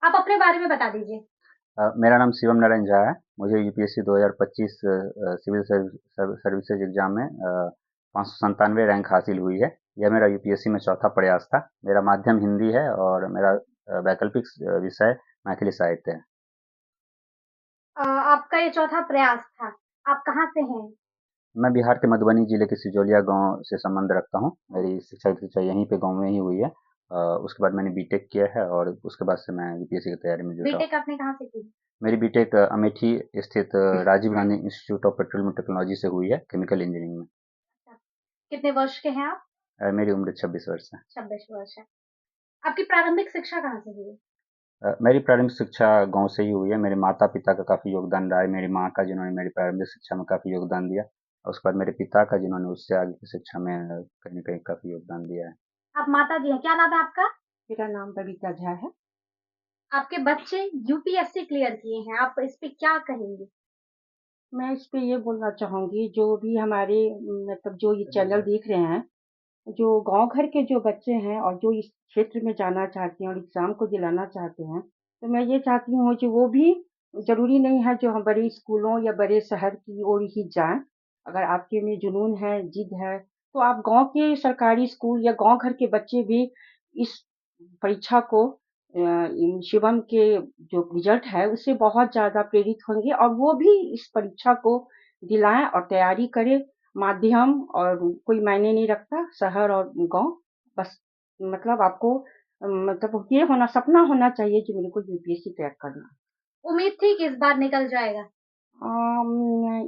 आप अपने बारे में बता दीजिए। मेरा नाम शिवम नारायण झा है। मुझे यूपीएससी 2025 सिविल सर्विसेज एग्जाम में 597 रैंक हासिल हुई है। यह मेरा यूपीएससी में चौथा प्रयास था। मेरा माध्यम हिंदी है और मेरा वैकल्पिक विषय मैथिली साहित्य है। आपका ये चौथा प्रयास था। आप कहाँ से हैं? मैं बिहार के मधुबनी जिले के सिजोलिया गांव से संबंध रखता हूँ। मेरी शिक्षा यहीं पे गांव में ही हुई है। उसके बाद मैंने बीटेक किया है और उसके बाद से मैं यूपीएससी की तैयारी में जुटा हूँ। बीटेक आपने कहाँ से की? मेरी बीटेक अमेठी स्थित Rajiv Gandhi Institute of Petroleum Technology से हुई है, केमिकल इंजीनियरिंग में। अच्छा, कितने वर्ष के हैं आप? मेरी उम्र 26 वर्ष है। 26 वर्ष है। आपकी प्रारंभिक शिक्षा कहाँ से हुई? मेरी प्रारंभिक शिक्षा गांव से ही हुई है। मेरे माता पिता का काफ़ी योगदान रहा है। मेरी माँ का, जिन्होंने मेरी प्रारंभिक शिक्षा में काफ़ी योगदान दिया, और उसके बाद मेरे पिता का, जिन्होंने उससे आगे की शिक्षा में कहीं न कहीं काफ़ी योगदान दिया है। आप माता जी हैं, क्या नाम है आपका? मेरा नाम बबीता झा है। आपके बच्चे यूपीएससी क्लियर किए हैं, आप इस पे क्या कहेंगे? मैं इस पे ये बोलना चाहूँगी, जो भी हमारे मतलब जो ये चैनल देख रहे हैं, जो गाँव घर के जो बच्चे हैं और जो इस क्षेत्र में जाना चाहते हैं और एग्ज़ाम को दिलाना चाहते हैं, तो मैं ये चाहती हूँ कि वो भी ज़रूरी नहीं है जो हम बड़े स्कूलों या बड़े शहर की ओर ही जाएँ। अगर आपके में जुनून है, ज़िद है, तो आप गाँव के सरकारी स्कूल या गाँव घर के बच्चे भी इस परीक्षा को इन शिवम के जो रिज़ल्ट है, उससे बहुत ज़्यादा प्रेरित होंगे और वो भी इस परीक्षा को दिलाएँ और तैयारी करें। माध्यम और कोई मायने नहीं रखता, शहर और गाँव, बस मतलब आपको मतलब ये होना सपना होना चाहिए कि मेरे को यूपीएससी क्रैक करना। उम्मीद थी कि इस बार निकल जाएगा।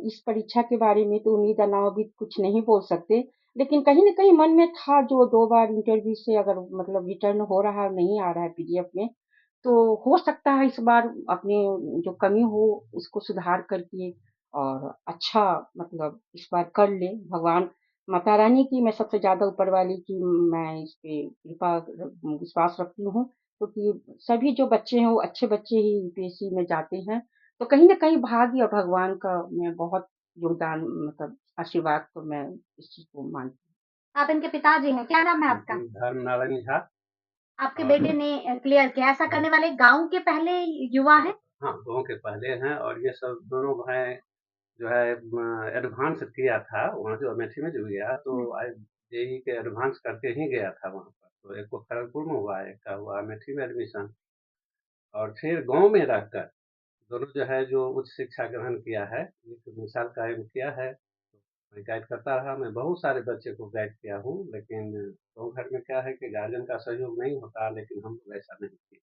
इस परीक्षा के बारे में तो उम्मीद अनावित कुछ नहीं बोल सकते, लेकिन कहीं न कहीं मन में था, जो 2 बार इंटरव्यू से अगर मतलब रिटर्न हो रहा है, नहीं आ रहा है पीडीएफ में, तो हो सकता है इस बार अपनी जो कमी हो उसको सुधार करके और अच्छा मतलब इस बार कर लें। भगवान माता रानी की, मैं सबसे ज़्यादा ऊपर वाली की मैं इस पे कृपा विश्वास रखती हूँ, क्योंकि सभी जो बच्चे हैं वो अच्छे बच्चे ही यूपीएससी में जाते हैं। तो कहीं न कहीं भाग्य और भगवान का मैं बहुत योगदान मतलब आशीर्वाद तो मैं इस चीज़ को मानती हूँ। आप इनके पिताजी हैं, क्या नाम है आपका? धर्म नारायण झा। आपके और बेटे ने क्लियर किया, ऐसा करने वाले गाँव के पहले युवा हैं? हाँ, गाँव के पहले हैं और ये सब दोनों भाई जो है एडवांस किया था वहाँ जो अमेठी में जो गया तो हुँ। जेईई के एडवांस करके ही गया था वहाँ पर। तो एक को खड़गपुर में हुआ, एक का हुआ अमेठी में एडमिशन, और फिर गाँव में रहकर दोनों जो है जो उच्च शिक्षा ग्रहण किया है, एक मिसाल कायम किया है। मैं गाइड करता रहा, मैं बहुत सारे बच्चे को गाइड किया हूँ, लेकिन गाँव घर में क्या है कि गार्जियन का सहयोग नहीं होता, लेकिन हम लोग ऐसा नहीं किए।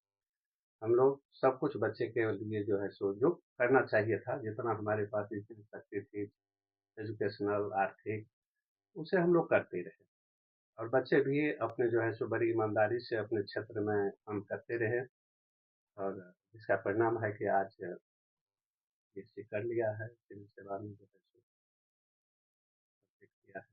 हम लोग सब कुछ बच्चे के लिए जो है सो जो करना चाहिए था, जितना हमारे पास इतनी शक्ति थी, एजुकेशनल, आर्थिक, उसे हम लोग करते रहे। और बच्चे भी अपने जो है सो बड़ी ईमानदारी से अपने क्षेत्र में काम करते रहे, और इसका परिणाम है कि आज पीएचडी कर लिया है, सिविल सेवा में जो है सो किया है।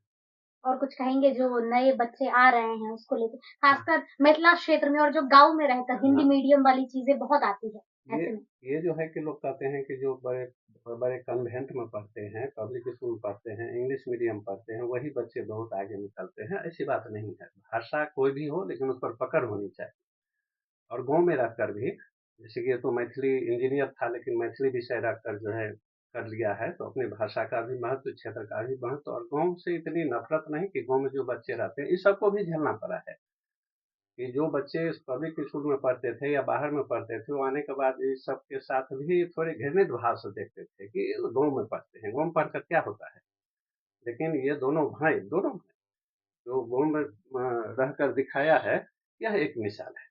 और कुछ कहेंगे जो नए बच्चे आ रहे हैं उसको लेके? खासकर मिथिला क्षेत्र में और जो गाँव में रहकर हिंदी हाँ, मीडियम वाली चीज़ें बहुत आती है, ये ऐसे में। ये जो है कि लोग कहते हैं कि जो बड़े बड़े कन्वेंट में पढ़ते हैं, पब्लिक स्कूल में पढ़ते हैं, इंग्लिश मीडियम पढ़ते हैं, वही बच्चे बहुत आगे निकलते हैं। ऐसी बात नहीं है। भाषा कोई भी हो, लेकिन उस पर पकड़ होनी चाहिए। और गाँव में रहकर भी, जैसे कि ये तो मैथिली इंजीनियर था, लेकिन मैथिली विषय रखकर जो है कर लिया है, तो अपनी भाषा का भी महत्व, क्षेत्र का भी महत्व, और गाँव से इतनी नफ़रत नहीं कि गाँव में जो बच्चे रहते हैं, इस सबको भी झेलना पड़ा है। कि जो बच्चे पब्लिक स्कूल में पढ़ते थे या बाहर में पढ़ते थे, वो आने के बाद इस सब के साथ भी थोड़े घृणित भाव से देखते थे कि ये गाँव में पढ़ते हैं, गाँव में पढ़कर क्या होता है? लेकिन ये दोनों भाई जो गाँव में रहकर दिखाया है, यह एक मिसाल है।